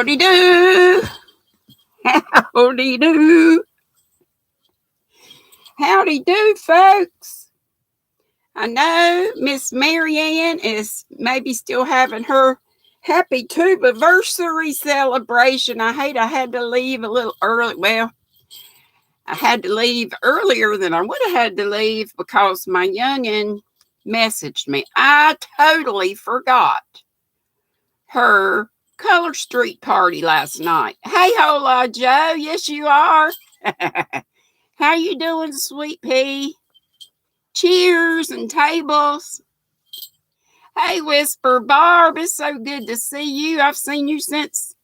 Howdy do. Howdy do. Howdy do, folks. I know Miss Marianne is maybe still having her happy tubiversary celebration. I hate I had to leave a little early. Well, I had to leave earlier than I would have had to leave because my youngin messaged me. I totally forgot her Color Street party last night. Hey, hola, Joe. Yes, you are. How you doing, sweet pea? Cheers and tables. Hey, Whisper Barb. It's so good to see you. I've seen you since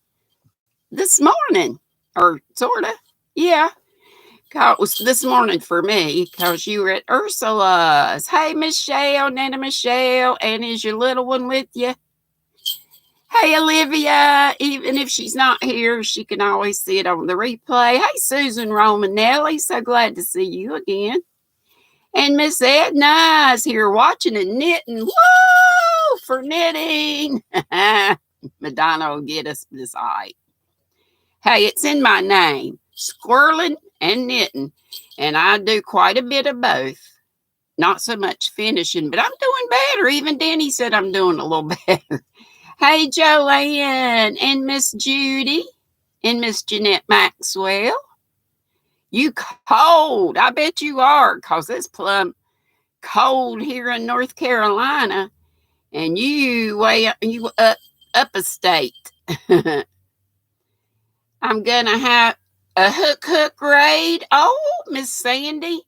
this morning, or sort of. Yeah. It was this morning for me because you were at Ursula's. Hey, Michelle, Nana Michelle. And is your little one with you? Hey, Olivia. Even if she's not here, she can always see it on the replay. Hey, Susan Romanelli. So glad to see you again. And Miss Edna is here watching and knitting. Woo! For knitting. Madonna will get us this height. Hey, it's in my name. Squirreling and knitting. And I do quite a bit of both. Not so much finishing, but I'm doing better. Even Danny said I'm doing a little better. Hey, Joanne and Miss Judy and Miss Jeanette Maxwell. You cold. I bet you are, because it's plumb cold here in North Carolina. And you up a state. I'm going to have a hook raid. Oh, Miss Sandy.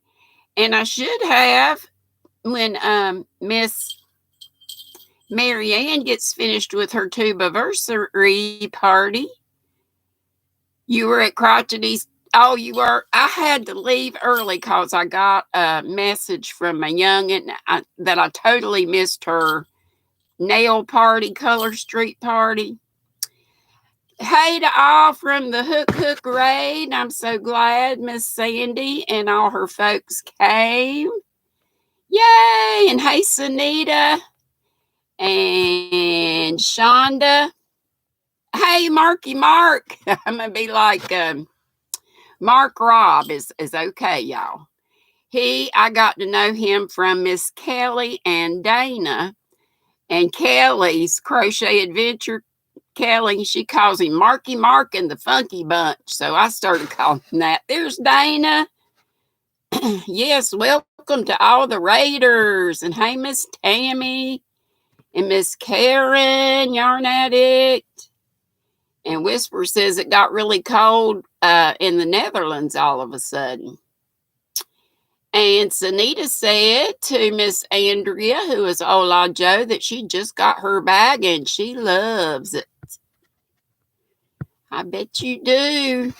And I should have when Miss Marianne gets finished with her tubiversary party. You were at Crotchety's. Oh, you were. I had to leave early because I got a message from my youngin that I totally missed her nail party, Color Street party. Hey to all from the Hook Raid. I'm so glad Miss Sandy and all her folks came. Yay! And hey, Sunita and Shonda. Hey, Marky Mark. I'm going to be like Mark Robb is okay, y'all. I got to know him from Miss Kelly and Dana. And Kelly's Crochet Adventure. Kelly, she calls him Marky Mark and the Funky Bunch. So I started calling him that. There's Dana. Yes, welcome to all the Raiders. And hey, Miss Tammy and Miss Karen, Yarn Addict. And Whisper says it got really cold in the Netherlands all of a sudden. And Sunita said to Miss Andrea, who is Hola Joe, that she just got her bag and she loves it. I bet you do.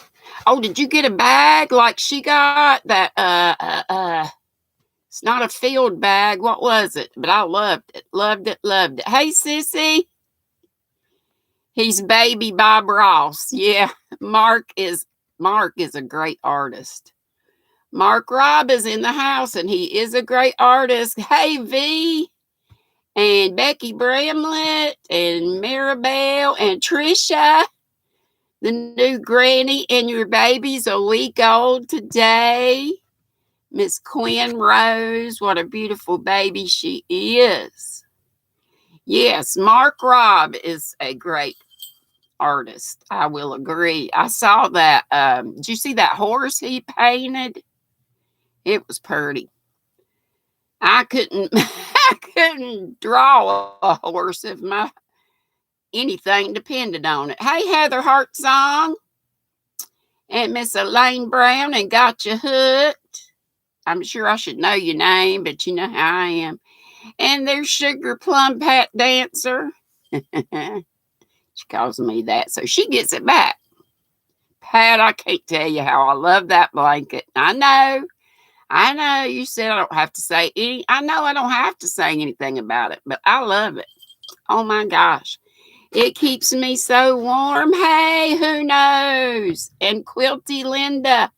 Oh, did you get a bag like she got? That it's not a field bag. What was it? But I loved it. Loved it. Loved it. Hey, Sissy. He's Baby Bob Ross. Yeah, Mark is a great artist. Mark Robb is in the house, and he is a great artist. Hey, V. And Becky Bramlett and Maribel and Trisha. The new granny, and your baby's a week old today. Miss Quinn Rose, what a beautiful baby she is. Yes, Mark Robb is a great artist. I will agree. I saw that. Did you see that horse he painted? It was pretty. I couldn't draw a horse if anything depended on it. Hey, Heather Hartsong and Miss Elaine Brown and Got You Hooked. I'm sure I should know your name, but you know how I am. And there's Sugar Plum Pat Dancer. She calls me that, so she gets it back. Pat, I can't tell you how I love that blanket. I know you said I don't have to say I know I don't have to say anything about it, but I love it. Oh my gosh. It keeps me so warm. Hey, who knows? And Quilty Linda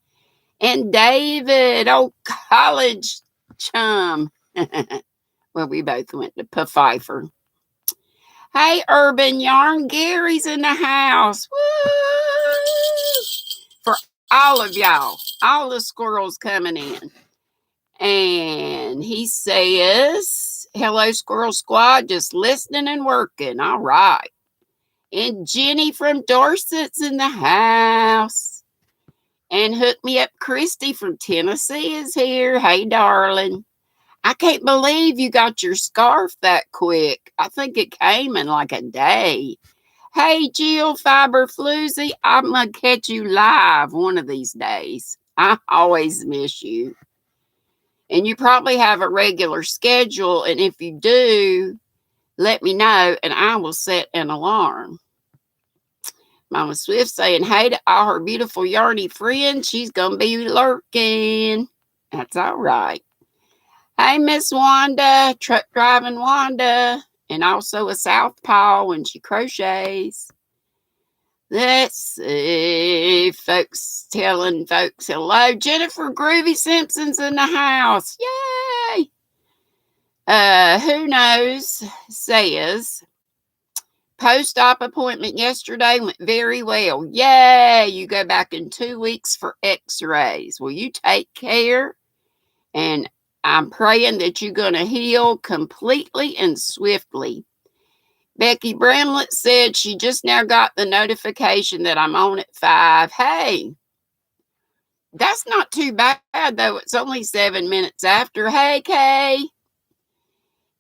and David, college chum. Well, we both went to Pfeiffer. Hey, Urban Yarn, Gary's in the house. Woo! For all of y'all, all the squirrels coming in. And he says, hello, Squirrel Squad, just listening and working. All right. And Jenny from Dorset's in the house. And Hook Me Up Christy from Tennessee is here. Hey, darling. I can't believe you got your scarf that quick. I think it came in like a day. Hey, Jill Fiber Floozy, I'm going to catch you live one of these days. I always miss you. And you probably have a regular schedule. And if you do, let me know and I will set an alarm. Mama Swift saying, hey to all her beautiful yarny friends. She's going to be lurking. That's all right. Hey, Miss Wanda, truck driving Wanda, and also a southpaw when she crochets. Let's see, folks telling folks hello. Jennifer Groovy Simpson's in the house. Yay! Who knows says, post-op appointment yesterday went very well. Yay! You go back in 2 weeks for x-rays. Will you take care? And I'm praying that you're going to heal completely and swiftly. Becky Bramlett said she just now got the notification that I'm on at 5. Hey, that's not too bad, though. It's only 7 minutes after. Hey, Kay.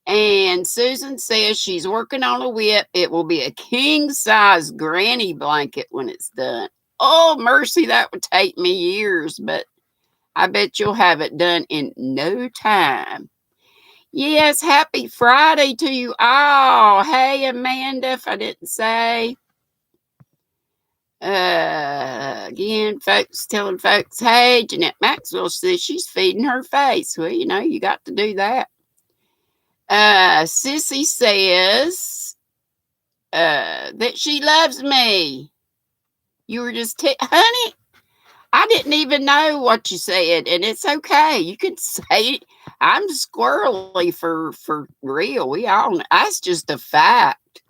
And Susan says she's working on a whip. It will be a king-size granny blanket when it's done. Oh, mercy, that would take me years, but I bet you'll have it done in no time. Yes, happy Friday to you all. Hey, Amanda, if I didn't say. Again, folks telling folks, hey, Jeanette Maxwell says she's feeding her face. Well, you know, you got to do that. Sissy says that she loves me. You were just, honey, I didn't even know what you said, and it's okay. You can say it. I'm squirrely for real. We all know. That's just a fact.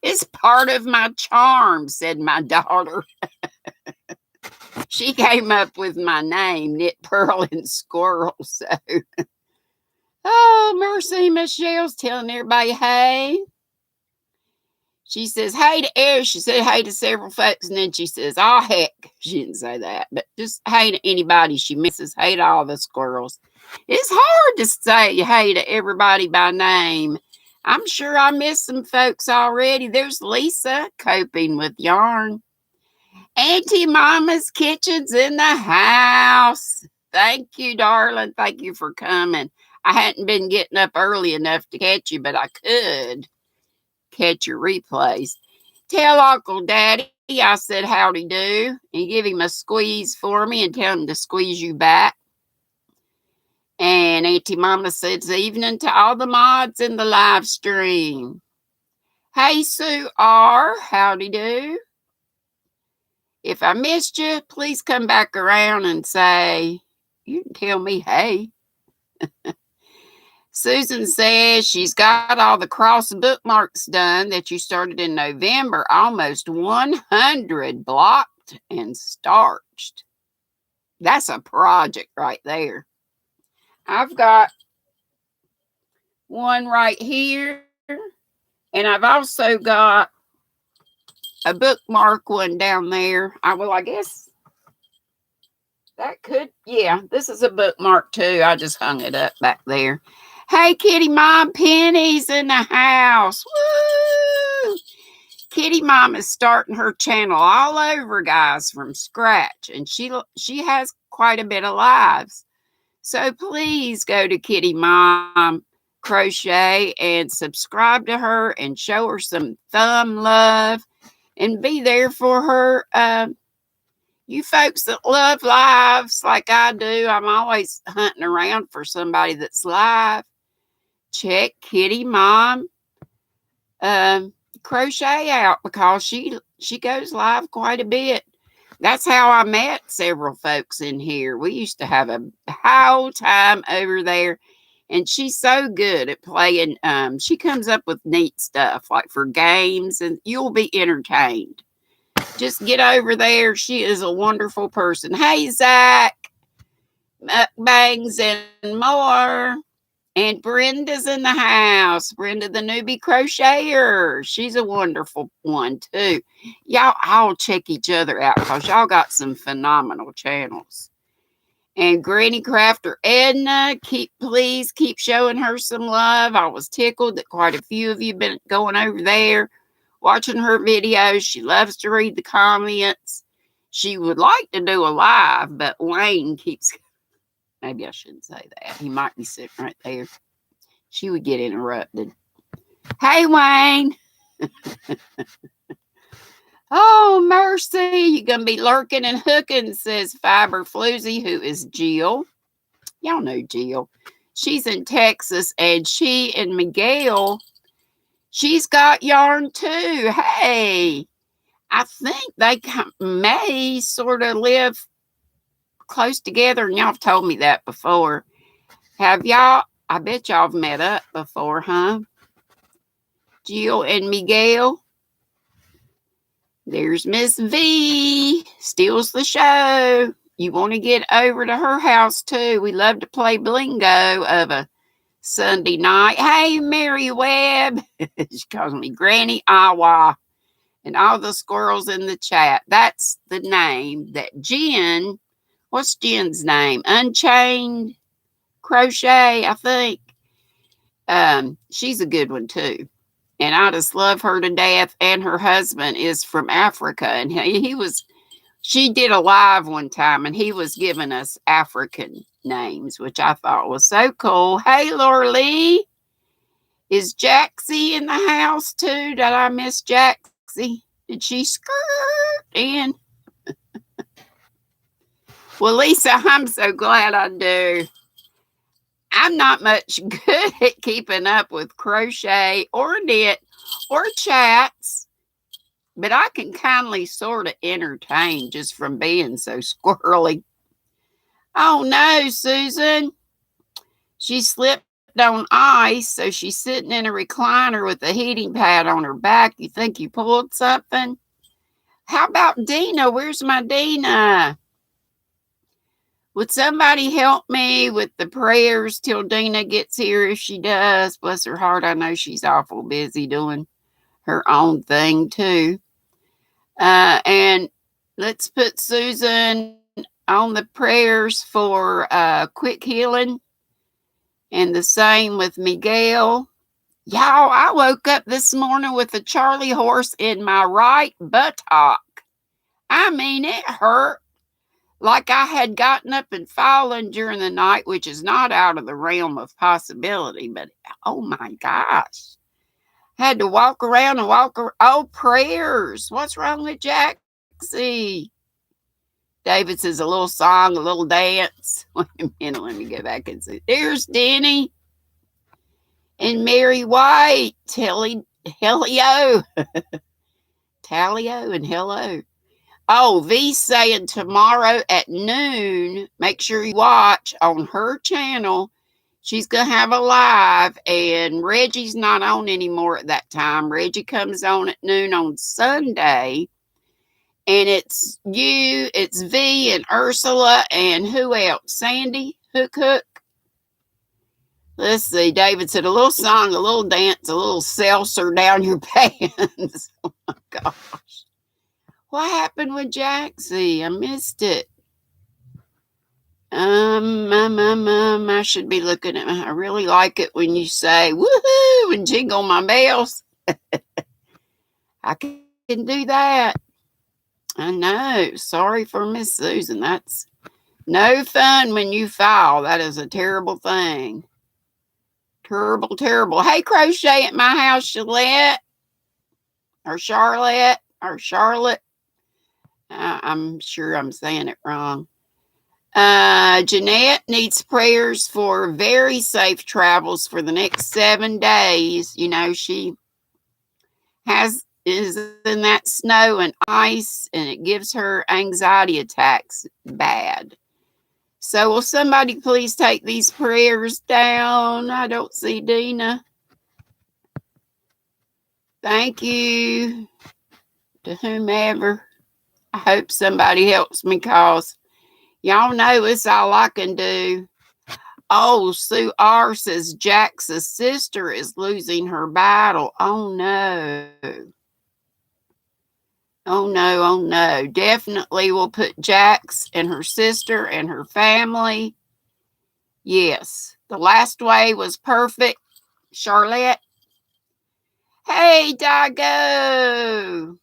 It's part of my charm, said my daughter. She came up with my name, Knit, Pearl, and Squirrel. So, oh, mercy, Michelle's telling everybody, hey. She says, hey to Eric. She said, hey to several folks. And then she says, oh, heck. She didn't say that. But just hey to anybody she misses. Hey to all the squirrels. It's hard to say hey to everybody by name. I'm sure I missed some folks already. There's Lisa coping with yarn. Auntie Mama's Kitchen's in the house. Thank you, darling. Thank you for coming. I hadn't been getting up early enough to catch you, but I could catch your replays. Tell Uncle Daddy I said howdy do and give him a squeeze for me and tell him to squeeze you back. And Auntie Mama says evening to all the mods in the live stream. Hey, Sue R, howdy do. If I missed you, please come back around and say, you can tell me hey. Susan says she's got all the cross bookmarks done that you started in November, almost 100 blocked and starched. That's a project right there. I've got one right here, and I've also got a bookmark one down there. I guess that could, yeah, this is a bookmark too. I just hung it up back there. Hey, Kitty Mom, Penny's in the house. Woo! Kitty Mom is starting her channel all over, guys, from scratch. And she has quite a bit of lives. So please go to Kitty Mom Crochet and subscribe to her and show her some thumb love. And be there for her. You folks that love lives like I do, I'm always hunting around for somebody that's live. Check Kitty Mom Crochet out because she goes live quite a bit. That's how I met several folks in here. We used to have a whole time over there, And she's so good at playing. She comes up with neat stuff like for games, and you'll be entertained. Just get over there. She is a wonderful person. Hey, Zach, mukbangs and more. And Brenda's in the house. Brenda, the newbie crocheter. She's a wonderful one, too. Y'all all check each other out because y'all got some phenomenal channels. And Granny Crafter Edna, please keep showing her some love. I was tickled that quite a few of you been going over there, watching her videos. She loves to read the comments. She would like to do a live, but Wayne keeps... Maybe I shouldn't say that. He might be sitting right there. She would get interrupted. Hey, Wayne. Oh, mercy. You're going to be lurking and hooking, says Fiber Floozy, who is Jill. Y'all know Jill. She's in Texas, and she and Miguel, she's got yarn too. Hey, I think they may sort of live close together, and y'all have told me that before. Have y'all? I bet y'all have met up before, huh? Jill and Miguel. There's Miss V. Steals the show. You want to get over to her house too. We love to play Blingo of a Sunday night. Hey, Mary Webb. She calls me Granny Awa. And all the squirrels in the chat. That's the name that Jen... What's Jen's name? Unchained Crochet, I think. She's a good one too. And I just love her to death. And her husband is from Africa. And she did a live one time and he was giving us African names, which I thought was so cool. Hey, Laura Lee. Is Jaxie in the house too? Did I miss Jaxie? Did she skirt in? Well, Lisa, I'm so glad I do. I'm not much good at keeping up with crochet or knit or chats, but I can kindly sort of entertain just from being so squirrely. Oh, no, Susan. She slipped on ice, so she's sitting in a recliner with a heating pad on her back. You think you pulled something? How about Dina? Where's my Dina? Would somebody help me with the prayers till Dina gets here? If she does, bless her heart, I know she's awful busy doing her own thing too. And let's put Susan on the prayers for quick healing. And the same with Miguel. Y'all, I woke up this morning with a Charlie horse in my right buttock. I mean, it hurt. Like I had gotten up and fallen during the night, which is not out of the realm of possibility, but oh my gosh. Had to walk around and Oh, prayers. What's wrong with Jaxie? David says a little song, a little dance. Wait a minute, let me go back and see. There's Denny and Mary White. Helio. Talio and hello. Oh, V's saying tomorrow at noon, make sure you watch on her channel. She's going to have a live, and Reggie's not on anymore at that time. Reggie comes on at noon on Sunday, and it's you, it's V and Ursula, and who else? Sandy Hook. Let's see. David said a little song, a little dance, a little seltzer down your pants. Oh, my gosh. What happened with Jaxie? I missed it. I should be looking at I really like it when you say woohoo and jingle my bells. I can do that. I know. Sorry for Miss Susan. That's no fun when you fall. That is a terrible thing. Terrible, terrible. Hey, crochet at my house, Charlotte. Or Charlotte. Or Charlotte. I'm sure I'm saying it wrong. Jeanette needs prayers for very safe travels for the next 7 days. You know, she is in that snow and ice, and it gives her anxiety attacks bad. So will somebody please take these prayers down? I don't see Dina. Thank you to whomever. I hope somebody helps me, cause y'all know it's all I can do. Oh, Sue R says Jack's sister is losing her battle. Oh no. Oh no, oh no. Definitely will put Jax and her sister and her family. Yes. The last way was perfect. Charlotte. Hey, Dago.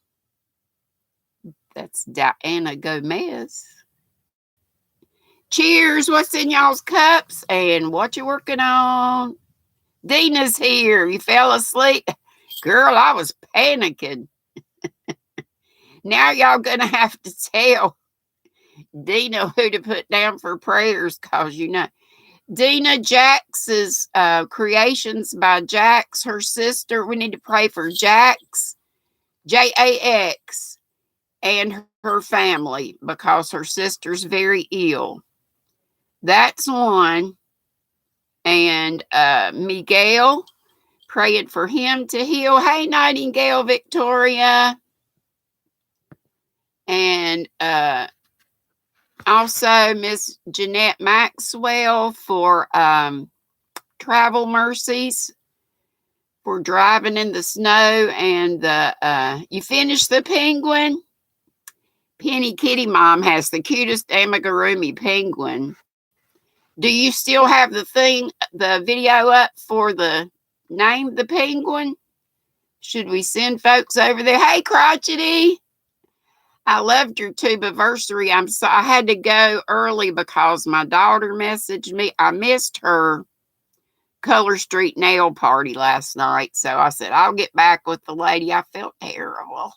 That's Diana Gomez. Cheers. What's in y'all's cups and what you working on? Dina's here. You fell asleep? Girl, I was panicking. Now y'all gonna have to tell Dina who to put down for prayers, cause you know Dina Jax's creations by Jax, her sister. We need to pray for Jax, Jax, and her family because her sister's very ill. That's one. And Miguel, praying for him to heal. Hey, Nightingale Victoria. And also Miss Jeanette Maxwell for travel mercies for driving in the snow. And you finished the penguin? Penny Kitty Mom has the cutest amigurumi penguin. Do you still have the video up for the name the penguin? Should we send folks over there? Hey, Crotchety. I loved your tubiversary. I had to go early because my daughter messaged me. I missed her Color Street nail party last night. So I said, I'll get back with the lady. I felt terrible.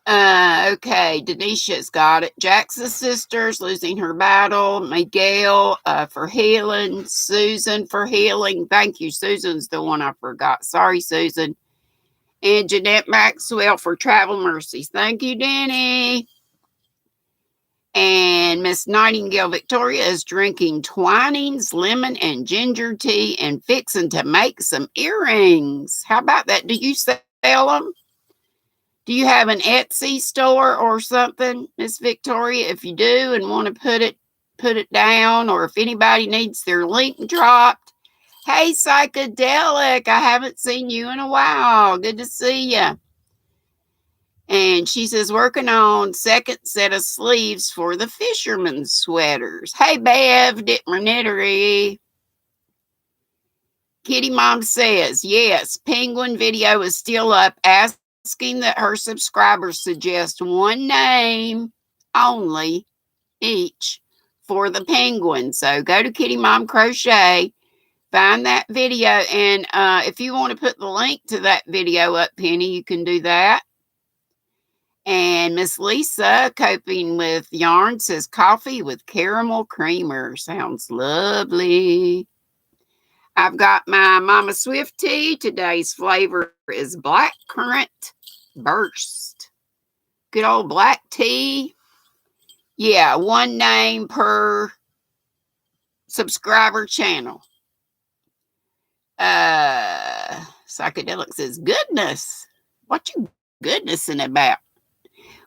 Okay, Denisha's got it. Jackson's sister's losing her battle. Miguel for healing. Susan for healing. Thank you. Susan's the one I forgot. Sorry, Susan. And Jeanette Maxwell for travel mercies. Thank you, Danny. And Miss Nightingale Victoria is drinking Twinings, lemon, and ginger tea and fixing to make some earrings. How about that? Do you sell them? Do you have an Etsy store or something, Miss Victoria? If you do and want to put it down, or if anybody needs their link dropped. Hey, Psychedelic, I haven't seen you in a while. Good to see you. And she says, working on second set of sleeves for the fisherman's sweaters. Hey, Bev, Ditmernittery. Kitty Mom says, yes, Penguin video is still up, asking that her subscribers suggest one name only each for the penguin. So go to Kitty Mom Crochet, find that video, and if you want to put the link to that video up, Penny, you can do that. And Miss Lisa, coping with yarn, says coffee with caramel creamer. Sounds lovely. I've got my Mama Swift tea. Today's flavor is black currant burst. Good old black tea. Yeah, one name per subscriber channel. Psychedelic says, goodness. What you goodnessing about?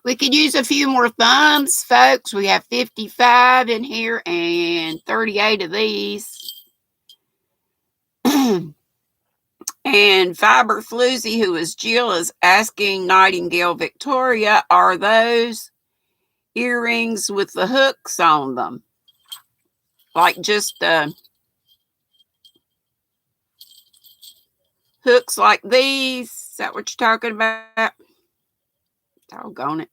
We could use a few more thumbs, folks. We have 55 in here and 38 of these. And Fiber Floozy, who is Jill, is asking Nightingale Victoria, are those earrings with the hooks on them? Like just hooks like these? Is that what you're talking about? Doggone it.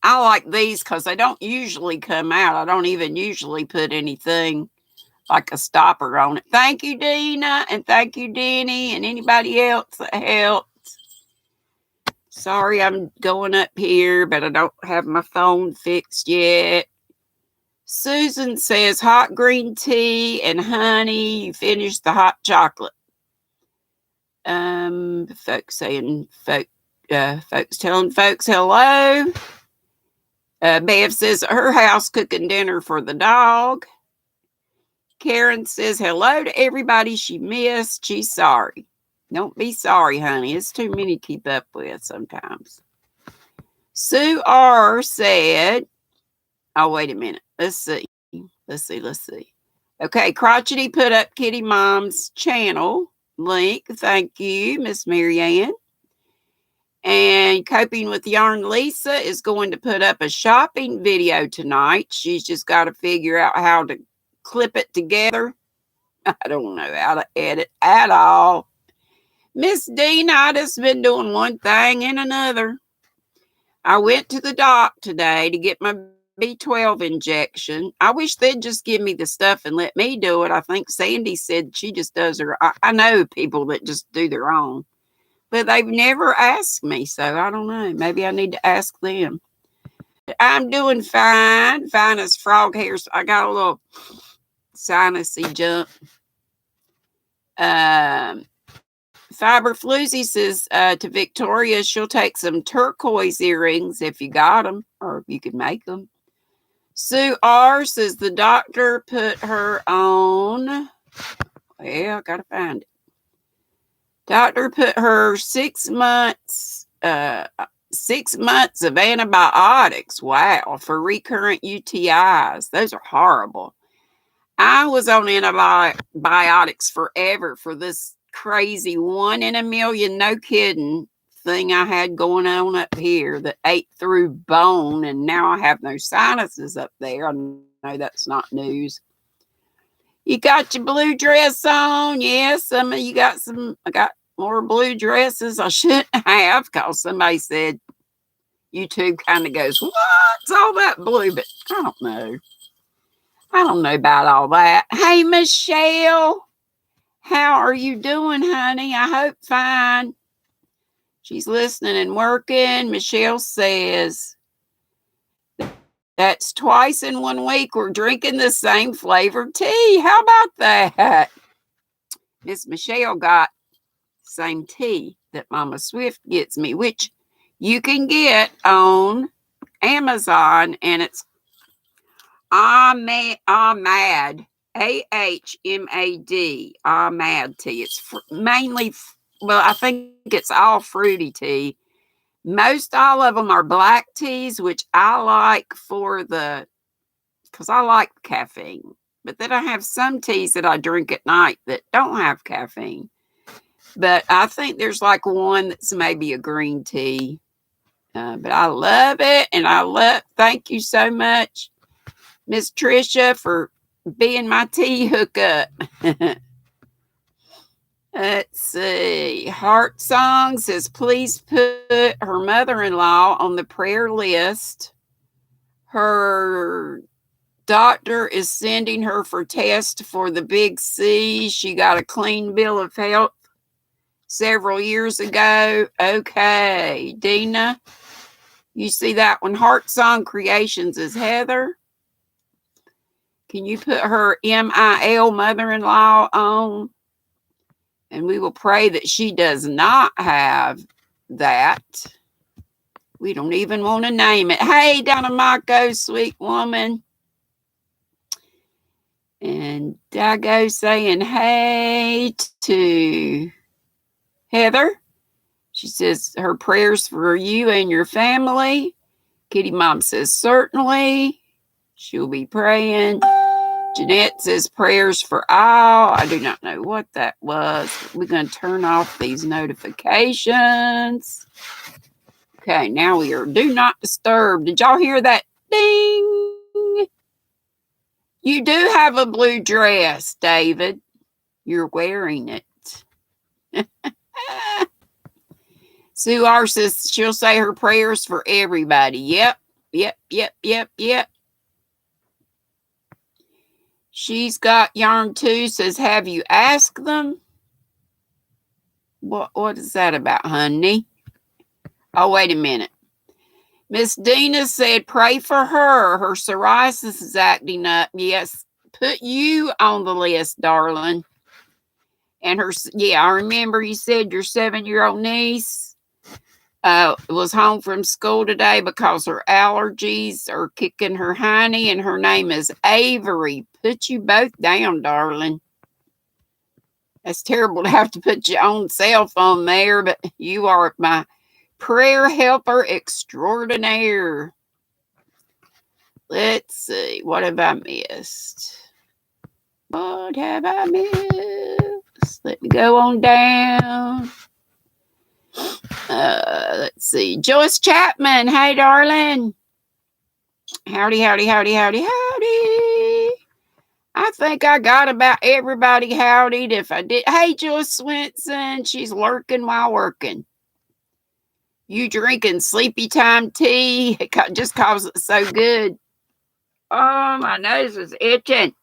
I like these because they don't usually come out. I don't even usually put anything like a stopper on it. Thank you, Dina, and thank you, Denny, and anybody else that helped. Sorry I'm going up here, but I don't have my phone fixed yet. Susan says hot green tea and honey. You finished the hot chocolate. Folks telling folks hello. Bev says her house cooking dinner for the dog. Karen says hello to everybody she missed. She's sorry. Don't be sorry, honey. It's too many to keep up with sometimes. Sue R said, oh, wait a minute. Let's see. Okay, Crotchety put up Kitty Mom's channel link. Thank you, Miss Marianne. And Coping with Yarn Lisa is going to put up a shopping video tonight. She's just got to figure out how to clip it together. I don't know how to edit at all. Miss Dean, I just been doing one thing and another. I went to the doc today to get my B12 injection. I wish they'd just give me the stuff and let me do it. I think Sandy said she just does her. I know people that just do their own, but they've never asked me, so I don't know. Maybe I need to ask them. I'm doing fine as frog hairs. I got a little sinusy jump. Fiber Floozy says to Victoria, she'll take some turquoise earrings if you got them, or if you could make them. Sue R says the doctor put her on. Well, I gotta find it. Doctor put her 6 months. 6 months of antibiotics. Wow, for recurrent UTIs. Those are horrible. I was on antibiotics forever for this crazy 1 in a million, no kidding, thing I had going on up here that ate through bone, and now I have no sinuses up there. I know that's not news. You got your blue dress on? Yes, some of you got some. I got more blue dresses I shouldn't have, because somebody said YouTube kind of goes, what's all that blue? But I don't know. I don't know about all that. Hey, Michelle. How are you doing, honey? I hope fine. She's listening and working. Michelle says, that's twice in 1 week we're drinking the same flavored tea. How about that? Miss Michelle got the same tea that Mama Swift gets me, which you can get on Amazon, and it's Ahmad, AHMAD, Ahmad tea. It's mainly, well, I think it's all fruity tea. Most all of them are black teas, which I like because I like caffeine. But then I have some teas that I drink at night that don't have caffeine. But I think there's like one that's maybe a green tea. But I love it, and thank you so much, Miss Tricia, for being my tea hookup. Let's see. Heart Song says, please put her mother-in-law on the prayer list. Her doctor is sending her for tests for the big C. She got a clean bill of health several years ago. Okay. Dina, you see that one? Heart Song Creations is Heather. Can you put her MIL mother-in-law on? And we will pray that she does not have that. We don't even want to name it. Hey, Donna Mako, sweet woman. And Dago saying hey to Heather. She says her prayers for you and your family. Kitty Mom says certainly. She'll be praying. Jeanette says prayers for all. I do not know what that was. We're going to turn off these notifications. Okay, now we are do not disturb. Did y'all hear that ding? You do have a blue dress, David. You're wearing it. Sue R says she'll say her prayers for everybody. Yep. She's got yarn too, says, have you asked them? What is that about, honey? Oh, wait a minute. Miss Dina said, pray for her. Her psoriasis is acting up. Yes, put you on the list, darling. And I remember you said your 7-year-old niece. was home from school today because her allergies are kicking her hiney, and her name is Avery. Put you both down, darling. That's terrible to have to put your own cell phone there, but you are my prayer helper extraordinaire. Let's see. What have I missed? What have I missed? Let me go on down. Let's see. Joyce Chapman. Hey, darling. Howdy, howdy, howdy, howdy, howdy. I think I got about everybody howdied. If I did. Hey, Joyce Swenson. She's lurking while working. You drinking sleepy time tea just cause it's so good. Oh, my nose is itching.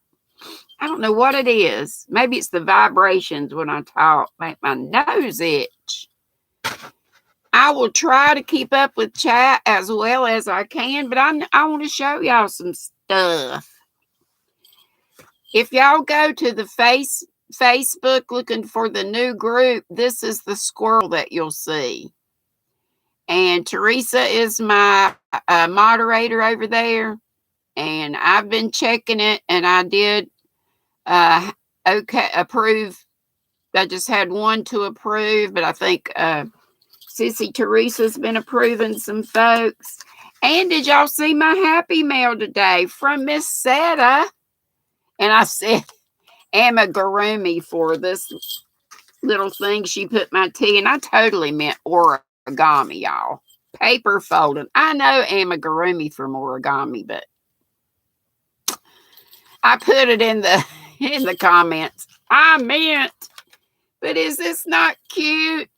I don't know what it is. Maybe it's the vibrations when I talk make my nose itch. I will try to keep up with chat as well as I can, but I want to show y'all some stuff. If y'all go to the Facebook looking for the new group, this is the squirrel that you'll see. And Teresa is my moderator over there. And I've been checking it, and I did approve. I just had one to approve, but I think Sissy Teresa's been approving some folks. And did y'all see my happy mail today from Miss Seta? And I said amigurumi for this little thing she put my tea, and I totally meant origami, y'all. Paper folding. I know amigurumi from origami, but I put it in the comments. I meant, but is this not cute?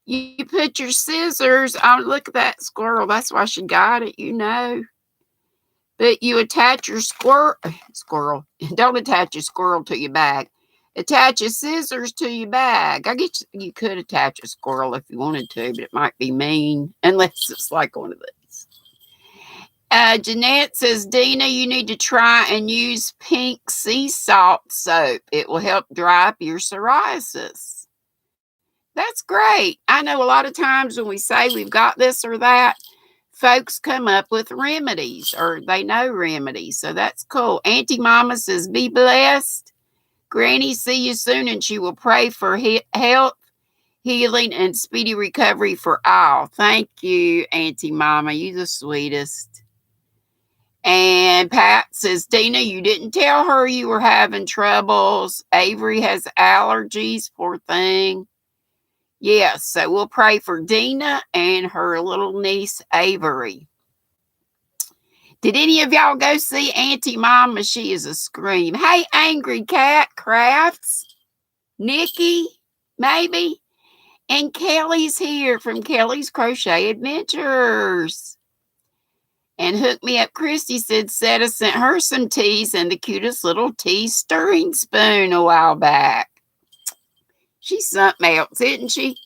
You put your scissors on. Look at that squirrel. That's why she got it, you know. But you attach your squirrel. Don't attach your squirrel to your bag. Attach your scissors to your bag. I guess you could attach a squirrel if you wanted to, but it might be mean unless it's like one of these. Jeanette says, Dina, you need to try and use pink sea salt soap. It will help dry up your psoriasis. That's great. I know a lot of times when we say we've got this or that, folks come up with remedies, or they know remedies. So that's cool. Auntie Mama says, be blessed. Granny, see you soon, and she will pray for health, healing, and speedy recovery for all. Thank you, Auntie Mama. You the sweetest. And Pat says, Dina, you didn't tell her you were having troubles. Avery has allergies, poor thing. Yes, so we'll pray for Dina and her little niece, Avery. Did any of y'all go see Auntie Mama? She is a scream. Hey, Angry Cat Crafts. Nikki, maybe. And Kelly's here from Kelly's Crochet Adventures. And Hook Me Up Christy said Seta sent her some teas and the cutest little tea stirring spoon a while back. She's something else, isn't she?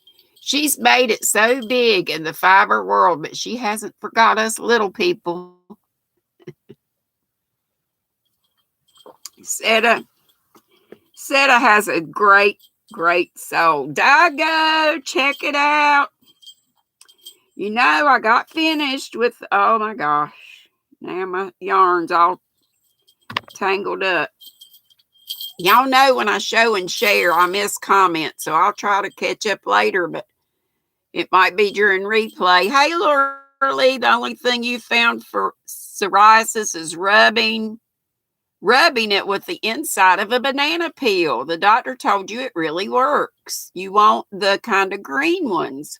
She's made it so big in the fiber world, but she hasn't forgot us little people. Seta has a great, great soul. Dago, check it out. You know, I got finished with, oh my gosh, now my yarn's all tangled up. Y'all know when I show and share, I miss comments, so I'll try to catch up later, but it might be during replay. Hey, Lorelei, the only thing you found for psoriasis is rubbing it with the inside of a banana peel. The doctor told you it really works. You want the kind of green ones.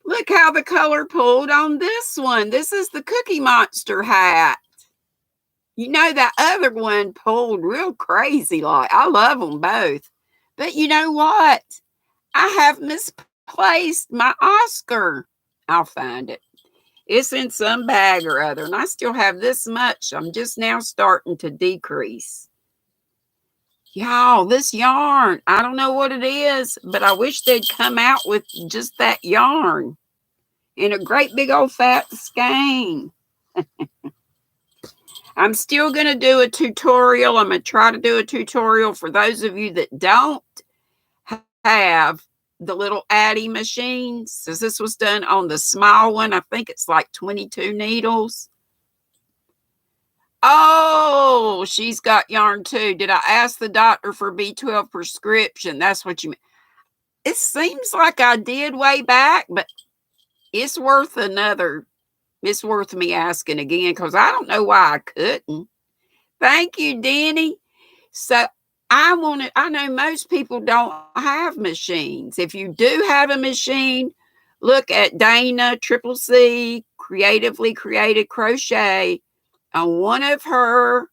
Look how the color pulled on this one. This is the Cookie Monster hat. You know, that other one pulled real crazy. Like, I love them both. But you know what? I have misplaced my Oscar. I'll find it. It's in some bag or other. And I still have this much. I'm just now starting to decrease. Y'all, this yarn, I don't know what it is, but I wish they'd come out with just that yarn in a great big old fat skein. I'm still going to do a tutorial. I'm going to try to do a tutorial for those of you that don't have the little Addy machines. So this was done on the small one. I think it's like 22 needles. Oh, she's got yarn too. Did I ask the doctor for B12 prescription? That's what you mean. It seems like I did way back, but it's worth me asking again because I don't know why I couldn't. Thank you, Denny. So I know most people don't have machines. If you do have a machine, look at Dana Triple C Creatively Created Crochet. On one of her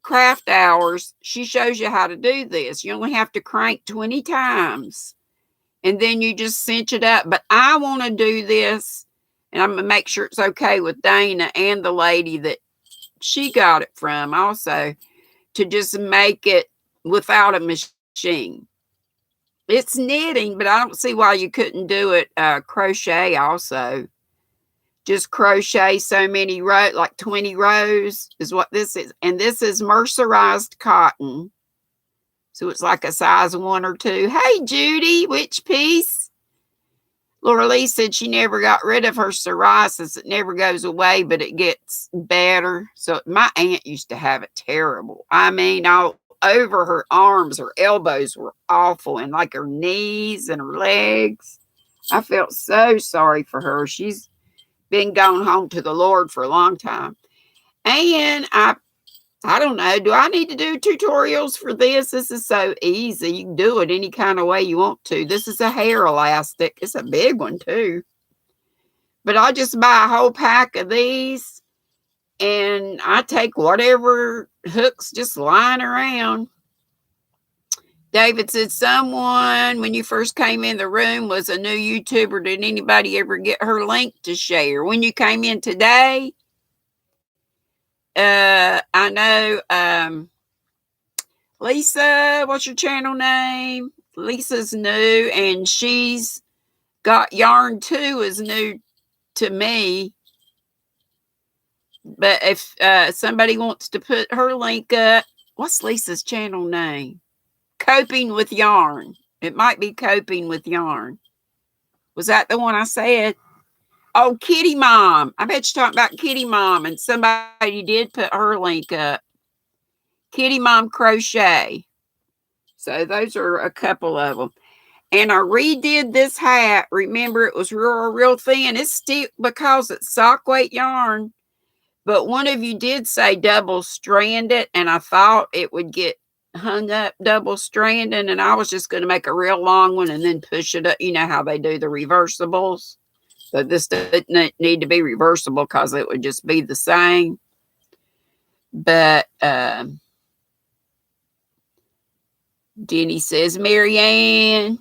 craft hours, she shows you how to do this. You only have to crank 20 times and then you just cinch it up. But I want to do this, and I'm going to make sure it's okay with Dana and the lady that she got it from also, to just make it without a machine. It's knitting, but I don't see why you couldn't do it crochet also. Just crochet so many rows, like 20 rows is what this is. And this is mercerized cotton. So it's like a size 1 or 2. Hey, Judy, which piece? Laura Lee said she never got rid of her psoriasis. It never goes away, but it gets better. So my aunt used to have it terrible. I mean, all over her arms, her elbows were awful, and like her knees and her legs. I felt so sorry for her. She's been gone home to the Lord for a long time. And I don't know. Do I need to do tutorials for this? This is so easy. You can do it any kind of way you want to. This is a hair elastic. It's a big one too. But I just buy a whole pack of these and I take whatever hooks just lying around. David said, someone, when you first came in the room, was a new YouTuber. Did anybody ever get her link to share? When you came in today, I know Lisa, what's your channel name? Lisa's new, and she's got yarn too, is new to me. But if somebody wants to put her link up, what's Lisa's channel name? Coping with Yarn. It might be Coping with Yarn. Was that the one I said? Oh, Kitty Mom. I bet you're talking about Kitty Mom, and somebody did put her link up. Kitty Mom Crochet. So those are a couple of them. And I redid this hat. Remember, it was real thin. It's still because it's sock weight yarn. But one of you did say double strand it, and I thought it would get hung up double stranding, and I was just going to make a real long one and then push it up. You know how they do the reversibles. So this didn't need to be reversible because it would just be the same. But Denny says, Marianne,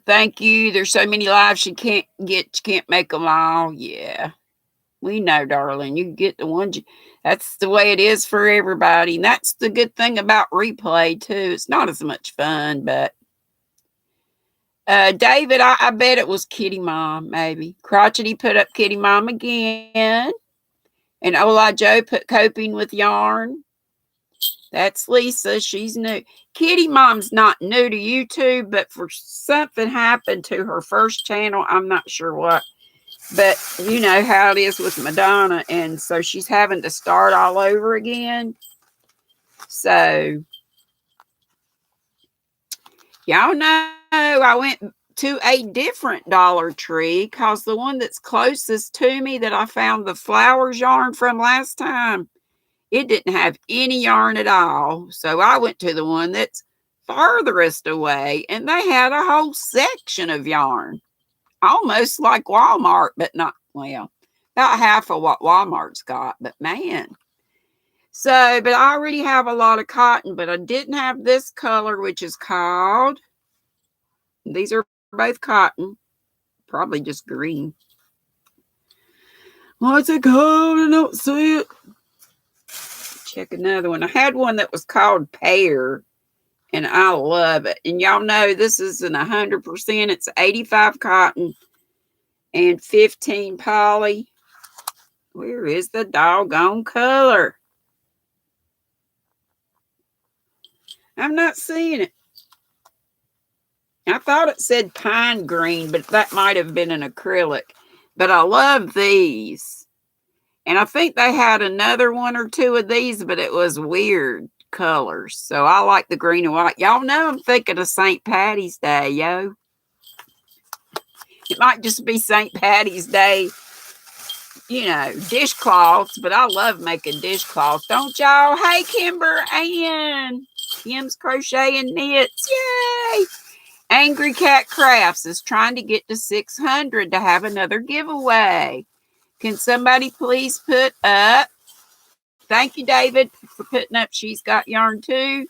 thank you. There's so many lives you can't make them all. Yeah, we know, darling. You get the ones that's the way it is for everybody. And that's the good thing about replay too. It's not as much fun, but David, I bet it was Kitty Mom, maybe. Crotchety put up Kitty Mom again. And Ola Joe put Coping with Yarn. That's Lisa. She's new. Kitty Mom's not new to YouTube, but for something happened to her first channel. I'm not sure what. But you know how it is with Madonna. And so she's having to start all over again. So, y'all know I went to a different Dollar Tree because the one that's closest to me that I found the flowers yarn from last time, it didn't have any yarn at all. So I went to the one that's farthest away, and they had a whole section of yarn. Almost like Walmart, but not, well, about half of what Walmart's got, but man. So, but I already have a lot of cotton, but I didn't have this color, which is called, these are both cotton, probably just green. What's it called? I don't see it. Check another one. I had one that was called Pear, and I love it. And y'all know this isn't 100%. It's 85 cotton and 15 poly. Where is the doggone color? I'm not seeing it. I thought it said pine green, but that might have been an acrylic. But I love these. And I think they had another one or two of these, but it was weird colors. So I like the green and white. Y'all know I'm thinking of St. Patty's Day, yo. It might just be St. Patty's Day, dishcloths, but I love making dishcloths, don't y'all? Hey, Kimber Ann. Kim's Crochet and Knits. Yay! Angry Cat Crafts is trying to get to 600 to have another giveaway. Can somebody please put up? Thank you, David, for putting up She's Got Yarn Too.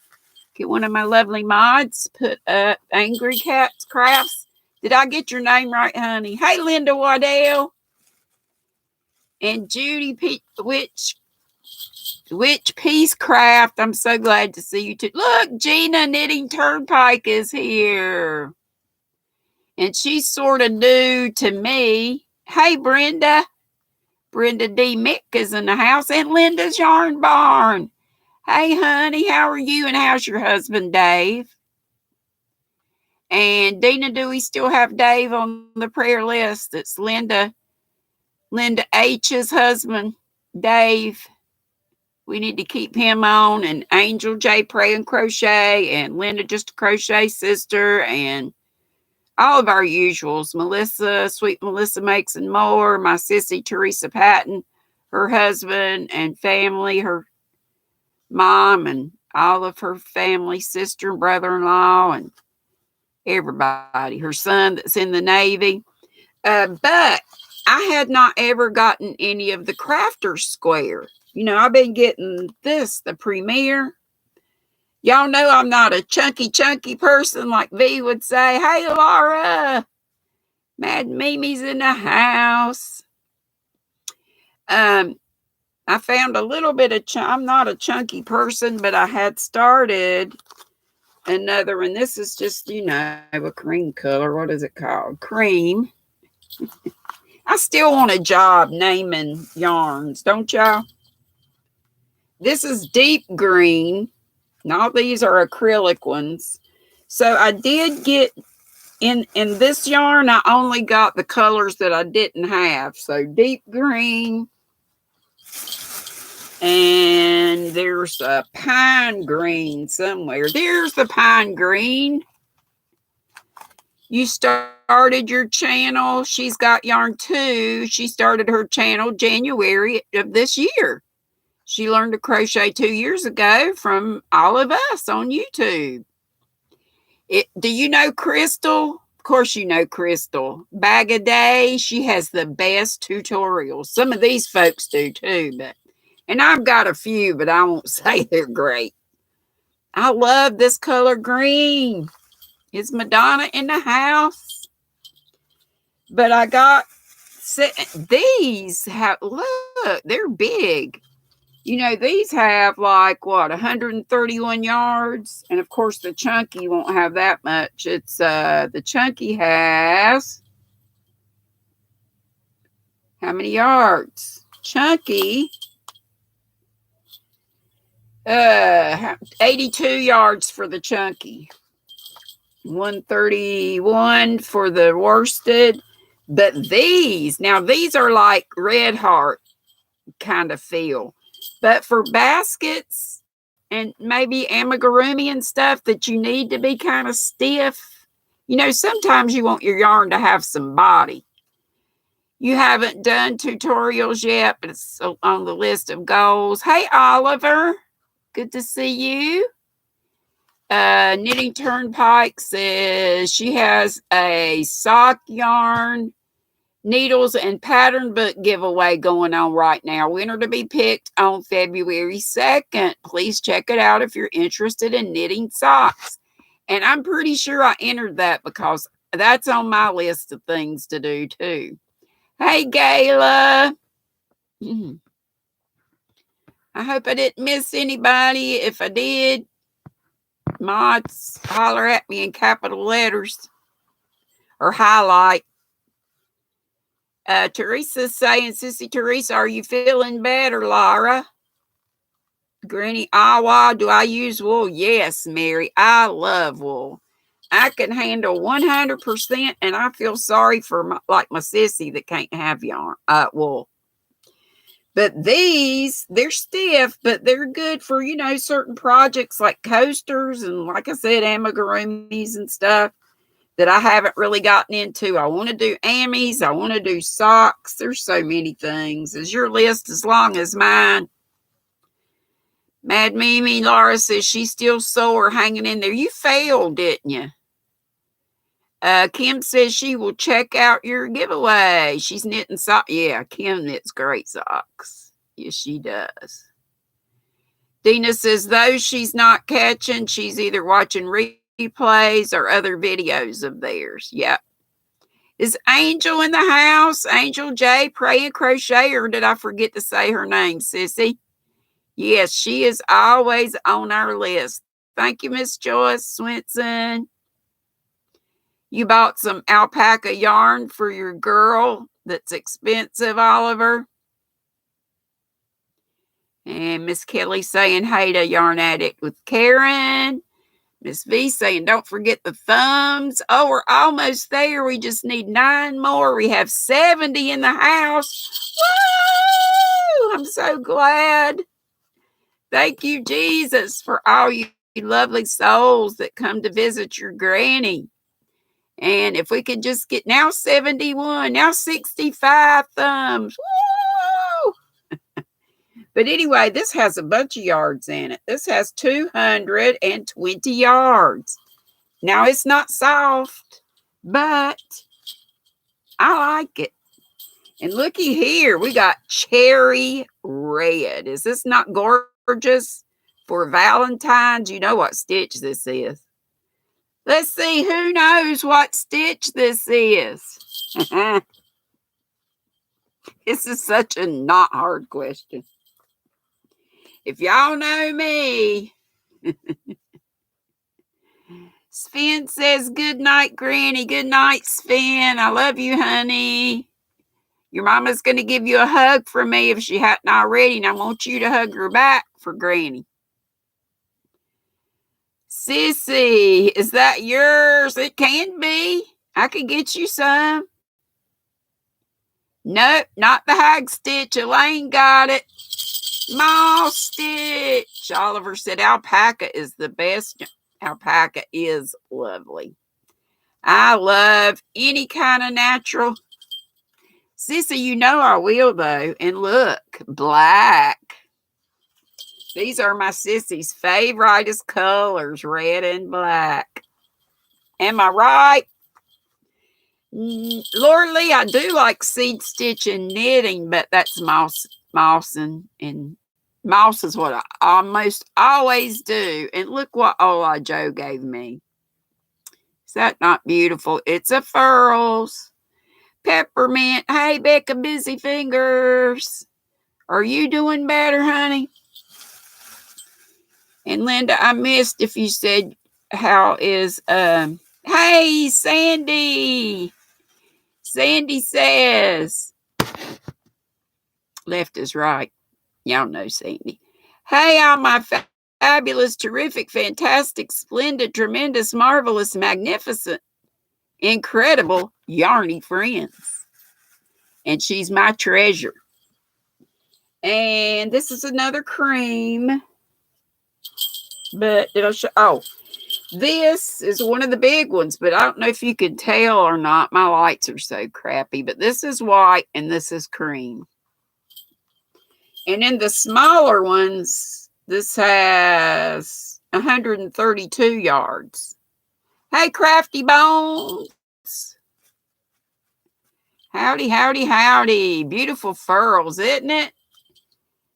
Get one of my lovely mods put up Angry Cat Crafts. Did I get your name right, honey? Hey, Linda Waddell. And Judy Witch Peace Craft. I'm so glad to see you too. Look, Gina Knitting Turnpike is here. And she's sort of new to me. Hey, Brenda. Brenda D. Mick is in the house. And Linda's Yarn Barn. Hey, honey, how are you? And how's your husband, Dave? And Dina, do we still have Dave on the prayer list? It's Linda H's husband, Dave. We need to keep him on. And Angel J. Pray and Crochet. And Linda Just a Crochet Sister. And all of our usuals. Melissa, Sweet Melissa Makes and More. My sissy, Teresa Patton. Her husband and family. Her mom and all of her family. Sister and brother-in-law. And everybody. Her son that's in the Navy. But I had not ever gotten any of the Crafter Square. I've been getting this, the Premier. Y'all know I'm not a chunky person like V would say. Hey, Laura. Mad Mimi's in the house. I found a little bit of I'm not a chunky person, but I had started another one. This is just, a cream color. What is it called? Cream. I still want a job naming yarns, don't y'all? This is deep green. And all these are acrylic ones. So I did get, in this yarn, I only got the colors that I didn't have. So deep green. And there's a pine green somewhere. There's the pine green. You started your channel. She's Got Yarn Too. She started her channel January of this year. She learned to crochet 2 years ago from all of us on YouTube. Do you know Crystal? Of course you know Crystal. Bag a Day. She has the best tutorials. Some of these folks do too. And I've got a few, but I won't say they're great. I love this color green. Is Madonna in the house? But I got these. Look, they're big. These have like, 131 yards. And of course, the chunky won't have that much. It's, the chunky has, how many yards? Chunky, 82 yards for the chunky. 131 for the worsted. But these are like Red Heart kind of feel. But for baskets and maybe amigurumi and stuff that you need to be kind of stiff, sometimes you want your yarn to have some body. You haven't done tutorials yet, but it's on the list of goals. Hey, Oliver. Good to see you. Knitting Turnpike says she has a sock yarn, needles, and pattern book giveaway going on right now. Winner to be picked on February 2nd. Please check it out if you're interested in knitting socks. And I'm pretty sure I entered that because that's on my list of things to do too. Hey, Gayla. I hope I didn't miss anybody. If I did, mods, holler at me in capital letters or highlight. Teresa's saying, Sissy Teresa, are you feeling better, Laura? Granny Awa, do I use wool? Yes, Mary. I love wool. I can handle 100%, and I feel sorry for my sissy that can't have yarn, wool. But these, they're stiff, but they're good for, certain projects like coasters and, like I said, amigurumis and stuff that I haven't really gotten into. I want to do amis. I want to do socks. There's so many things. Is your list as long as mine? Mad Mimi Laura says she's still sore, hanging in there. You failed, didn't you? Kim says she will check out your giveaway. She's knitting socks. Yeah, Kim knits great socks. Yes, she does. Dina says, though she's not catching, she's either watching replays or other videos of theirs. Yep. Is Angel in the house? Angel J, Pray and Crochet, or did I forget to say her name, sissy? Yes, she is always on our list. Thank you, Miss Joyce Swinson. You bought some alpaca yarn for your girl. That's expensive, Oliver. And Miss Kelly saying, hey to Yarn Addict with Karen. Miss V saying, don't forget the thumbs. Oh, we're almost there. We just need 9 more. We have 70 in the house. Woo! I'm so glad. Thank you, Jesus, for all you lovely souls that come to visit your granny. And if we could just get now 71, now 65 thumbs. Woo! But anyway, this has a bunch of yards in it. This has 220 yards. Now, it's not soft, but I like it. And looky here, we got cherry red. Is this not gorgeous for Valentine's? You know what stitch this is. Let's see, who knows what stitch this is? This is such a not hard question. If y'all know me. Sven says, good night, Granny. Good night, Sven. I love you, honey. Your mama's going to give you a hug from me if she hadn't already, and I want you to hug her back for Granny. Sissy, is that yours? It can be. I could get you some. Nope, not the hag stitch. Elaine got it. Moss stitch. Oliver said alpaca is the best. Alpaca is lovely. I love any kind of natural. Sissy, you know I will, though. And look, black. These are my sissy's favoriteest colors, red and black. Am I right? Lord Lee, I do like seed stitch and knitting, but that's moss and moss is what I almost always do. And look what Ola Joe gave me. Is that not beautiful? It's a furls. Peppermint. Hey, Becca Busy Fingers. Are you doing better, honey? And Linda, I missed if you said how is hey, Sandy. Sandy says left is right. Y'all know Sandy. Hey, all my fabulous, terrific, fantastic, splendid, tremendous, marvelous, magnificent, incredible, yarny friends. And she's my treasure. And this is another cream. But it'll show. Oh, this is one of the big ones, but I don't know if you can tell or not. My lights are so crappy. But this is white and this is cream. And in the smaller ones, this has 132 yards. Hey, Crafty Bones. Howdy, howdy, howdy. Beautiful furls, isn't it?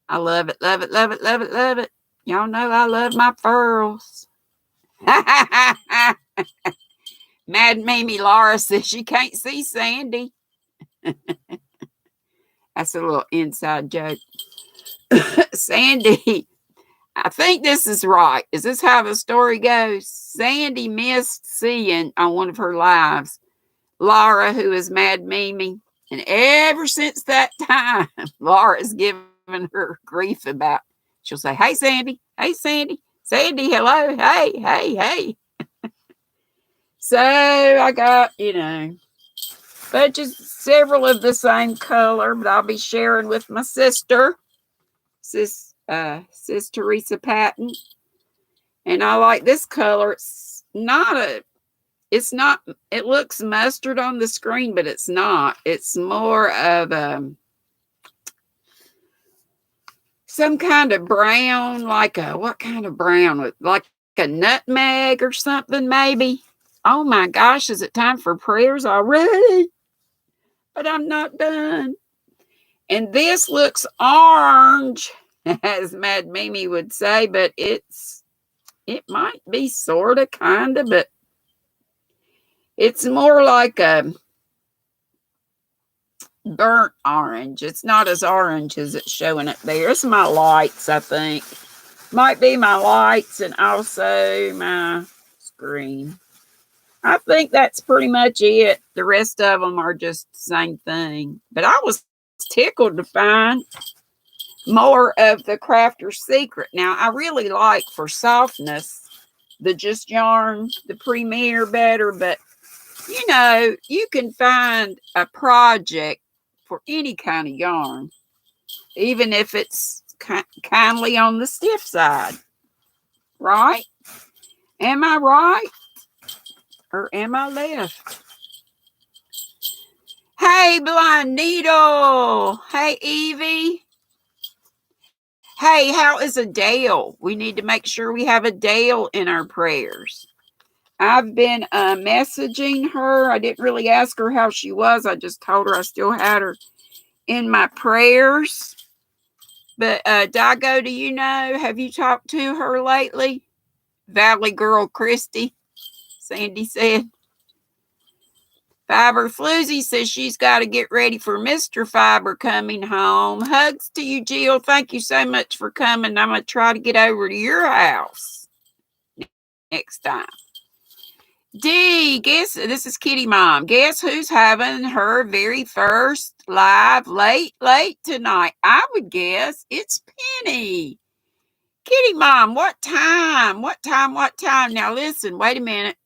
I love it, love it, love it, love it, love it. Y'all know I love my furls. Mad Mimi Laura says you can't see Sandy. That's a little inside joke. Sandy, I think this is right. Is this how the story goes? Sandy missed seeing on one of her lives Laura, who is Mad Mimi. And ever since that time, Laura's given her grief about. She'll say, hey, Sandy. Hey, Sandy. Sandy, hello. Hey, hey, hey. So I got, several of the same color, but I'll be sharing with my sister, Sis Teresa Patton. And I like this color. It looks mustard on the screen, but it's not. It's more of some kind of brown, what kind of brown? Like a nutmeg or something, maybe. Oh my gosh, is it time for prayers already? But I'm not done. And this looks orange, as Mad Mimi would say, but it might be sort of, kind of, but it's more like a burnt orange. It's not as orange as it's showing up there. It's my lights, I think. Might be my lights and also my screen. I think that's pretty much it. The rest of them are just the same thing. But I was tickled to find more of the Crafter's Secret. Now, I really like, for softness, the Just Yarn, the Premier better. But, you can find a project for any kind of yarn, even if it's kindly on the stiff side. Right? Am I right? Or am I left? Hey, Blind Needle. Hey, Evie. Hey, how is Adele? We need to make sure we have Adele in our prayers. I've been messaging her. I didn't really ask her how she was. I just told her I still had her in my prayers. But Dago, do you know? Have you talked to her lately? Valley Girl Christy, Sandy said. Fiber Floozy says she's got to get ready for Mr. Fiber coming home. Hugs to you, Jill. Thank you so much for coming. I'm going to try to get over to your house next time. Dee, this is Kitty Mom. Guess who's having her very first live late tonight? I would guess it's Penny. Kitty Mom, what time? What time? Now listen, wait a minute.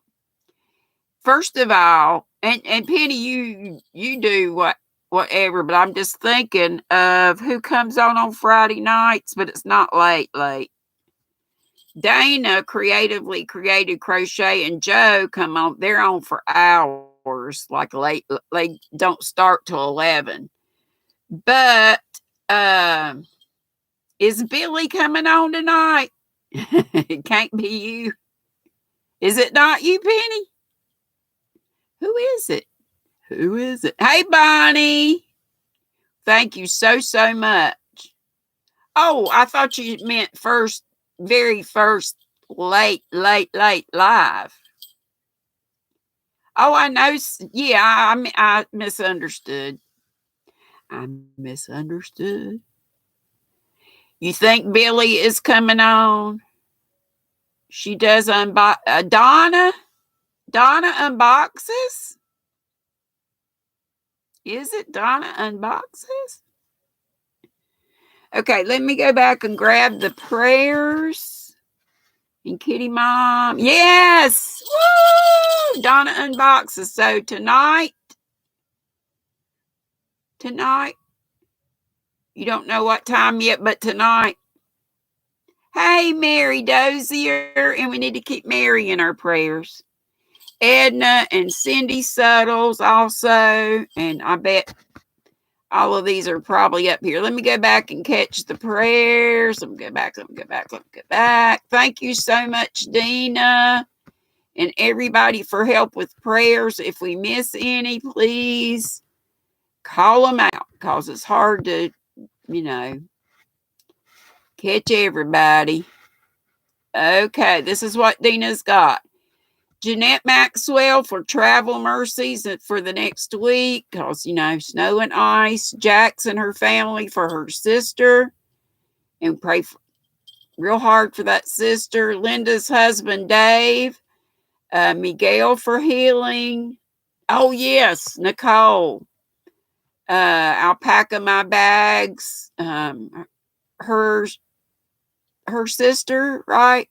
First of all, and Penny, you do whatever, but I'm just thinking of who comes on Friday nights, but it's not late. Dana creatively created crochet, and Joe come on. They're on for hours, like late. They don't start till 11. But is Billy coming on tonight? It can't be you. Is it not you, Penny? Who is it? Who is it? Hey, Bonnie. Thank you so much. Oh, I thought you meant very first late live. Oh, I know. Yeah, I misunderstood. You think Billy is coming on? She does unbox. Donna unboxes? Is it Donna unboxes? Okay, let me go back and grab the prayers. And Kitty Mom. Yes! Woo! Donna unboxes. So tonight, you don't know what time yet, but tonight. Hey, Mary Dozier. And we need to keep Mary in our prayers. Edna and Cindy Suttles also. And I bet all of these are probably up here. Let me go back and catch the prayers. Let me go back. Thank you so much, Dina, and everybody for help with prayers. If we miss any, please call them out, because it's hard to, catch everybody. Okay, this is what Dina's got. Jeanette Maxwell for travel mercies for the next week, because, snow and ice. Jax and her family for her sister, and pray real hard for that sister. Linda's husband, Dave. Miguel for healing. Oh, yes, Nicole. Alpaca my bags. Her sister, right?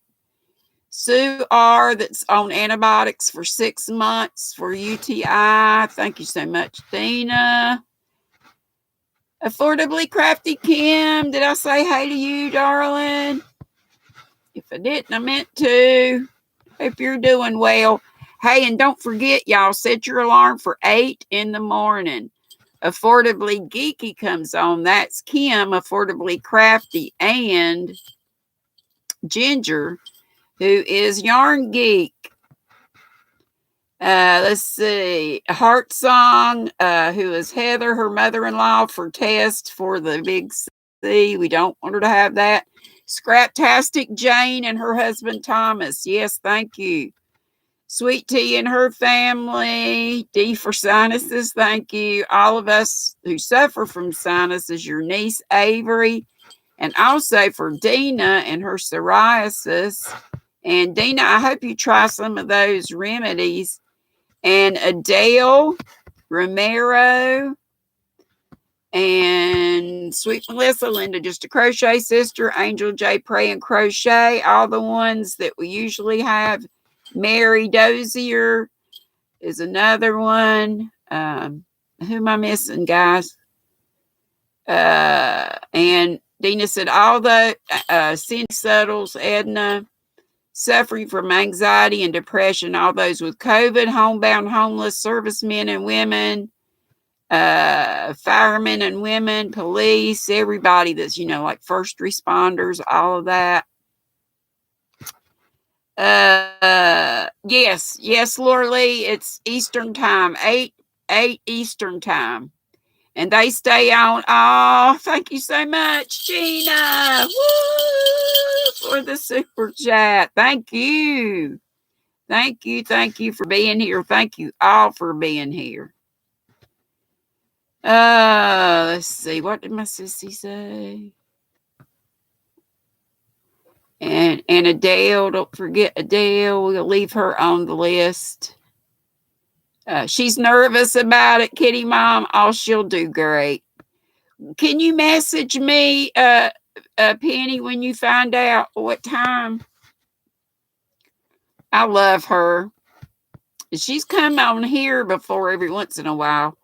Sue R. that's on antibiotics for 6 months for UTI. Thank you so much, Dina. Affordably Crafty Kim, did I say hey to you, darling? If I didn't, I meant to. Hope you're doing well. Hey, and don't forget, y'all, set your alarm for 8 in the morning. Affordably Geeky comes on. That's Kim, Affordably Crafty, and Ginger, who is Yarn Geek. Let's see. Heart Song, who is Heather, her mother-in-law, for test for the big C. We don't want her to have that. Scraptastic Jane and her husband Thomas. Yes, thank you. Sweet Tea and her family. D for sinuses. Thank you. All of us who suffer from sinuses. Your niece Avery. And also for Dina and her psoriasis. And Dina, I hope you try some of those remedies. And Adele Romero and Sweet Melissa, Linda, Just a Crochet Sister, Angel J, Pray and Crochet, all the ones that we usually have. Mary Dozier is another one. Who am I missing, guys? And Dina said all the Cindy Suttles, Edna, suffering from anxiety and depression, all those with COVID, homebound, homeless, servicemen and women, firemen and women, police, everybody that's, like first responders, all of that. Yes, Laura Lee, it's Eastern time, 8 Eastern time. And they stay on. Oh, thank you so much, Gina. Woo, for the super chat. Thank you. Thank you for being here. Thank you all for being here. Let's see. What did my sissy say? And Adele, don't forget Adele. We'll leave her on the list. She's nervous about it, Kitty Mom. Oh, she'll do great. Can you message me, Penny, when you find out what time? I love her. She's come on here before every once in a while.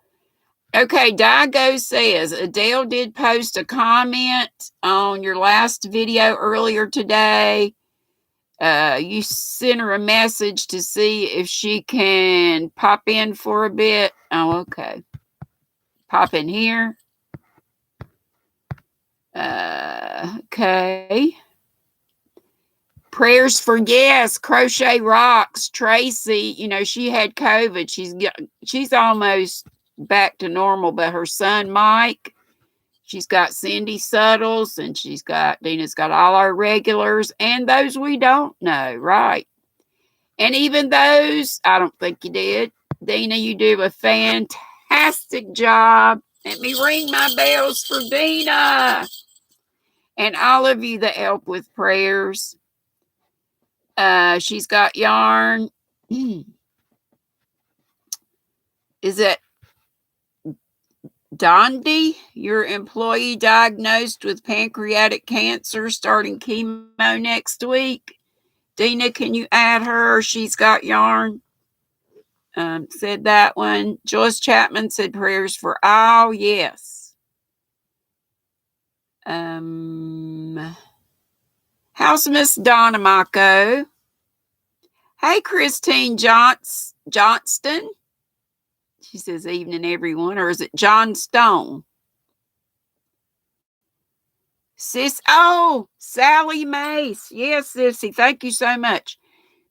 Okay, Digo says, Adele did post a comment on your last video earlier today. You sent her a message to see if she can pop in for a bit. Oh, okay. Pop in here. Okay. Prayers for yes, Crochet Rocks. Tracy, she had COVID. She's almost back to normal, but her son Mike, she's got Cindy Suttles, and Dina's got all our regulars and those we don't know, right? And even those, I don't think you did. Dina, you do a fantastic job. Let me ring my bells for Dina. And all of you that help with prayers. She's got yarn. Is it Dondi, your employee diagnosed with pancreatic cancer, starting chemo next week? Dina, can you add her? She's got yarn. Said that one. Joyce Chapman said prayers for all. Yes. How's Miss Donna Mako? Hey, Christine Johnston. She says evening, everyone. Or is it John Stone? Sally Mace. Yes, Sissy. Thank you so much.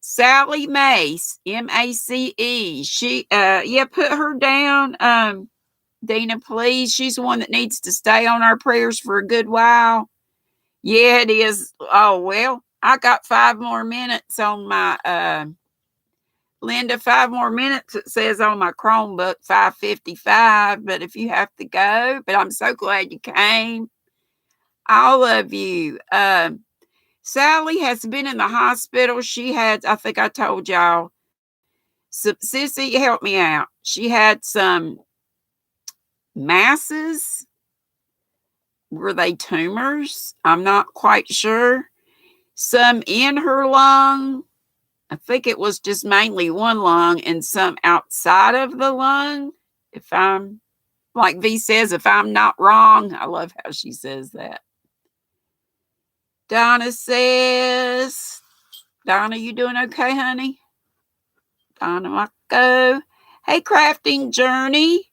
Sally Mace, M-A-C-E. She, put her down. Dina, please. She's the one that needs to stay on our prayers for a good while. Yeah, it is. Oh, well, I got 5 more minutes on my, Linda, 5 more minutes. It says on my Chromebook, 5:55. But if you have to go, but I'm so glad you came. All of you. Sally has been in the hospital. She had, I think I told y'all, Sissy, help me out. She had some masses. Were they tumors? I'm not quite sure. some in her lung. I think it was just mainly one lung and some outside of the lung. If I'm, like V says, if I'm not wrong. I love how she says that. Donna says, Donna, you doing okay, honey? Donna Mako. Hey, crafting journey.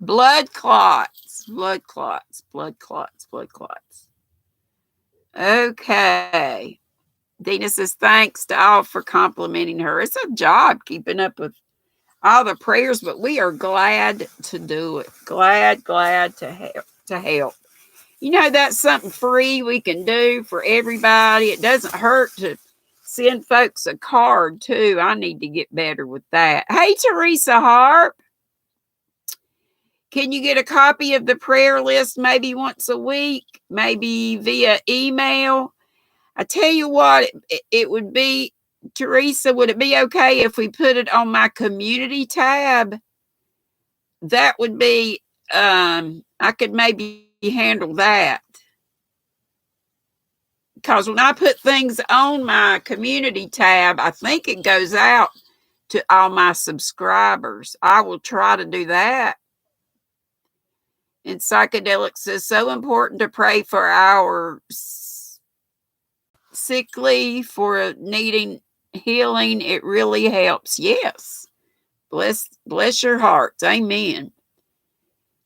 Blood clots. Blood clots. Blood clots. Blood clots. Okay. Dina says, thanks to all for complimenting her. It's a job keeping up with all the prayers, but we are glad to do it. Glad to help. You know, that's something free we can do for everybody. It doesn't hurt to send folks a card, too. I need to get better with that. Hey, Teresa Harp. Can you get a copy of the prayer list maybe once a week, maybe via email? I tell you what, it would be, Teresa, would it be okay if we put it on my community tab? That would be, I could maybe handle that. Because when I put things on my community tab, I think it goes out to all my subscribers. I will try to do that. And Psychedelics is so important to pray for our sickly, for needing healing. It really helps. Yes. Bless your hearts. Amen.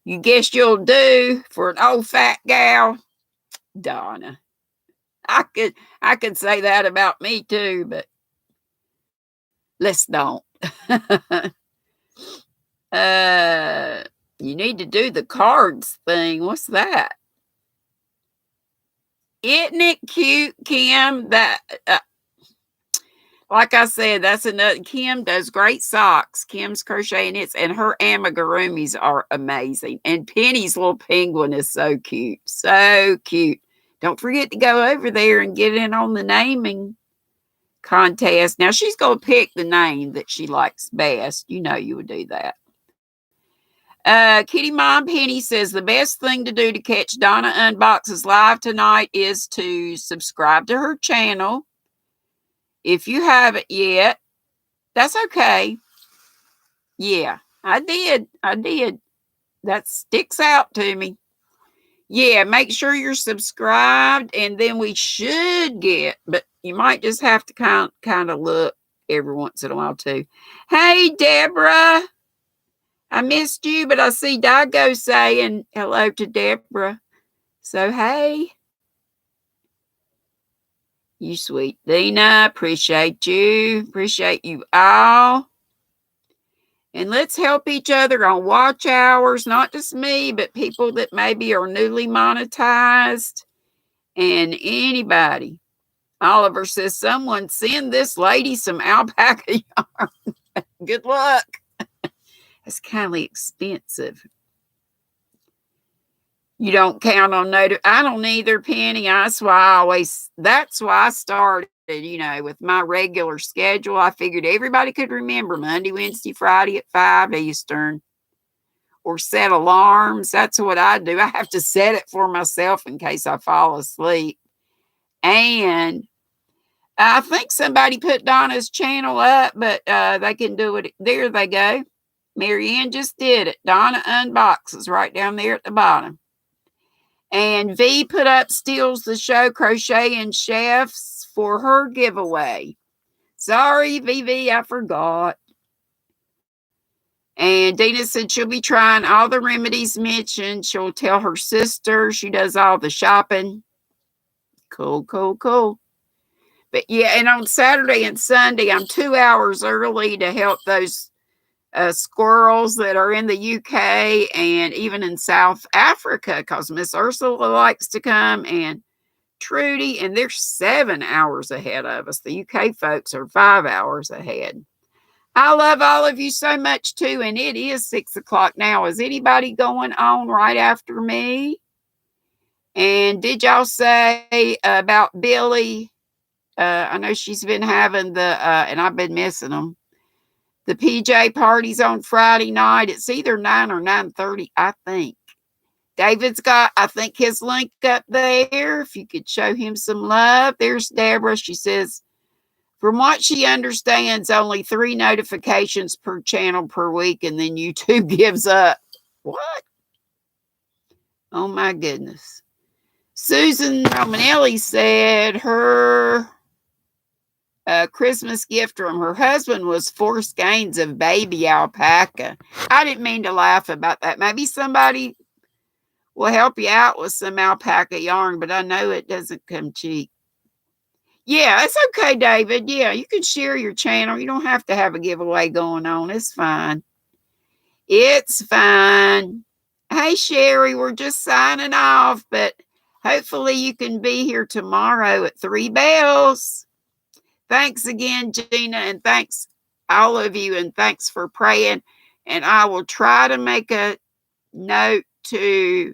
You guess you'll do for an old fat gal, Donna. I could say that about me too, but let's don't. You need to do the cards thing. What's that? Isn't it cute, Kim? That like I said, that's another. Kim does great socks. Kim's Crochet Knits, and her amigurumis are amazing. And Penny's little penguin is so cute. So cute. Don't forget to go over there and get in on the naming contest. Now, she's going to pick the name that she likes best. You know you would do that. Kitty Mom Penny says the best thing to do to catch Donna Unboxes live tonight is to subscribe to her channel. If you haven't yet, that's okay. Yeah, I did. That sticks out to me. Yeah, make sure you're subscribed, and then we should get, but you might just have to kind of look every once in a while too. Hey, Deborah. I missed you, but I see Dago saying hello to Deborah. So, hey. You sweet Dina. Appreciate you. Appreciate you all. And let's help each other on watch hours. Not just me, but people that maybe are newly monetized. And anybody. Oliver says, someone send this lady some alpaca yarn. Good luck. It's kind of expensive. You don't count on I don't either, Penny. That's why I started, with my regular schedule. I figured everybody could remember Monday, Wednesday, Friday at 5 Eastern. Or set alarms. That's what I do. I have to set it for myself in case I fall asleep. And I think somebody put Donna's channel up, but they can do it. There they go. Marianne just did it. Donna Unboxes right down there at the bottom. And V put up Steals the Show Crochet and Chefs for her giveaway. Sorry, VV, I forgot. And Dina said she'll be trying all the remedies mentioned. She'll tell her sister. She does all the shopping. Cool. But yeah, and on Saturday and Sunday, I'm 2 hours early to help those squirrels that are in the UK and even in South Africa, because Miss Ursula likes to come, and Trudy, and they're 7 hours ahead of us. The UK folks are 5 hours ahead. I love all of you so much too, and it is 6 o'clock now. Is anybody going on right after me? And did y'all say about Billy? I know she's been having and I've been missing them. The PJ parties on Friday night. It's either 9 or 9:30, I think. David's got, I think, his link up there. If you could show him some love. There's Deborah. She says, from what she understands, only 3 notifications per channel per week, and then YouTube gives up. What? Oh, my goodness. Susan Romanelli said her Christmas gift from her husband was 4 skeins of baby alpaca. I didn't mean to laugh about that. Maybe somebody will help you out with some alpaca yarn, but I know it doesn't come cheap. Yeah, it's okay, David. Yeah, you can share your channel. You don't have to have a giveaway going on. It's fine. It's fine. Hey, Sherry, we're just signing off, but hopefully you can be here tomorrow at 3 bells. Thanks again, Gina, and thanks all of you, and thanks for praying. And I will try to make a note to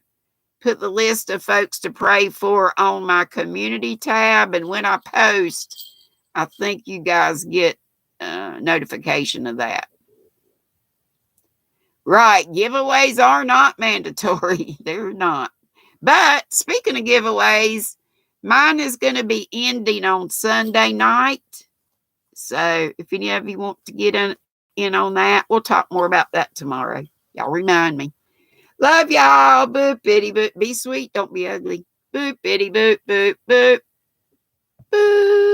put the list of folks to pray for on my community tab. And when I post, I think you guys get notification of that. Right. Giveaways are not mandatory. They're not. But speaking of giveaways, mine is going to be ending on Sunday night. So if any of you want to get in on that, we'll talk more about that tomorrow. Y'all remind me. Love y'all. Boop, bitty, boop. Be sweet. Don't be ugly. Boop, bitty, boop, boop, boop. Boop.